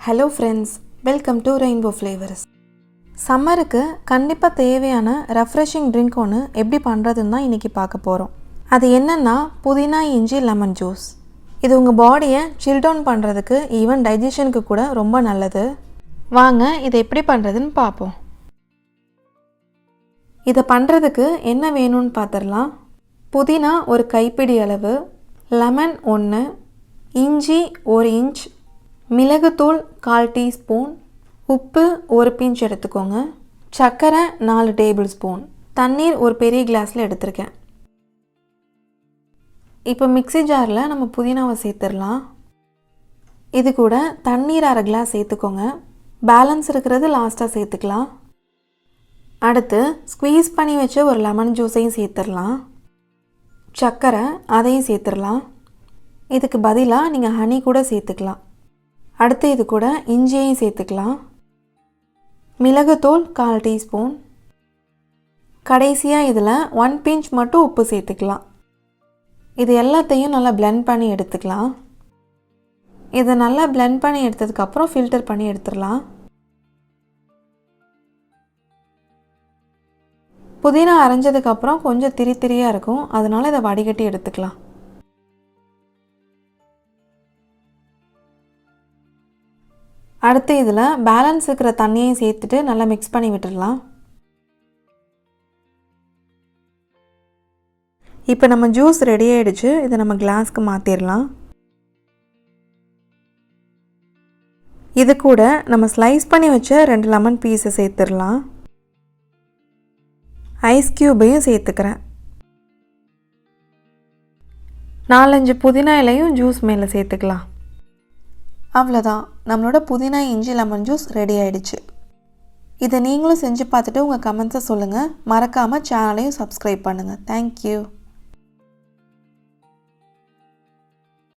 Hello friends, welcome to rainbow flavours. சம்மருக்கு கண்டிப்பாக தேவையான ரெஃப்ரெஷிங் ட்ரிங்க் ஒன்று எப்படி பண்ணுறதுன்னு தான் இன்றைக்கி பார்க்க போகிறோம். அது என்னென்னா புதினா இஞ்சி லெமன் ஜூஸ். இது உங்கள் பாடியை சில் டவுன் பண்ணுறதுக்கு, ஈவன் டைஜஷனுக்கு கூட ரொம்ப நல்லது. வாங்க இதை எப்படி பண்ணுறதுன்னு பார்ப்போம். இதை பண்ணுறதுக்கு என்ன வேணும்னு பார்த்துடலாம். புதினா ஒரு கைப்பிடி அளவு, லெமன் 1, இஞ்சி 1 இன்ச், மிளகுத்தூள் 1/4 டீஸ்பூன், உப்பு 1 பிஞ்ச் எடுத்துக்கோங்க, சர்க்கரை 4 டேபிள் ஸ்பூன், தண்ணீர் ஒரு பெரிய கிளாஸில் எடுத்திருக்கேன். இப்போ மிக்ஸி ஜாரில் நம்ம புதினாவை சேர்த்துடலாம். இது கூட தண்ணீர் 1/2 கிளாஸ் சேர்த்துக்கோங்க. பேலன்ஸ் இருக்கிறது லாஸ்ட்டாக சேர்த்துக்கலாம். அடுத்து ஸ்குவீஸ் பண்ணி வச்ச ஒரு லெமன் ஜூஸையும் சேர்த்துடலாம். சர்க்கரை அதையும் சேர்த்துடலாம். இதுக்கு பதிலாக நீங்கள் ஹனி கூட சேர்த்துக்கலாம். அடுத்து இது கூட இஞ்சியையும் சேர்த்துக்கலாம். மிளகுத்தூள் 1/4 டீஸ்பூன். கடைசியாக இதில் 1 பிஞ்ச் மட்டும் உப்பு சேர்த்துக்கலாம். இது எல்லாத்தையும் நல்லா பிளெண்ட் பண்ணி எடுத்துக்கலாம். இதை நல்லா பிளெண்ட் பண்ணி எடுத்ததுக்கப்புறம் ஃபில்டர் பண்ணி எடுத்துடலாம். புதினா அரைஞ்சதுக்கப்புறம் கொஞ்சம் திரியாக இருக்கும், அதனால் இதை வடிகட்டி எடுத்துக்கலாம். அடுத்து இதில் பேலன்ஸ் இருக்கிற தண்ணியையும் சேர்த்துட்டு நல்லா மிக்ஸ் பண்ணி விட்டுடலாம். இப்போ நம்ம ஜூஸ் ரெடி ஆகிடுச்சு. இதை நம்ம கிளாஸ்க்கு மாற்றிடலாம். இது கூட நம்ம ஸ்லைஸ் பண்ணி வச்ச 2 லெமன் பீஸை சேர்த்துடலாம். ஐஸ் க்யூபையும் சேர்த்துக்கிறேன். 4-5 புதினா இலையும் ஜூஸ் மேலே சேர்த்துக்கலாம். அவ்வளோதான், நம்மளோட புதினா இஞ்சி லெமன் ஜூஸ் ரெடி ஆகிடுச்சு. இதை நீங்களும் செஞ்சு பார்த்துட்டு உங்கள் கமெண்ட்ஸை சொல்லுங்கள். மறக்காமல் சேனலையும் சப்ஸ்கிரைப் பண்ணுங்கள். தேங்க்யூ.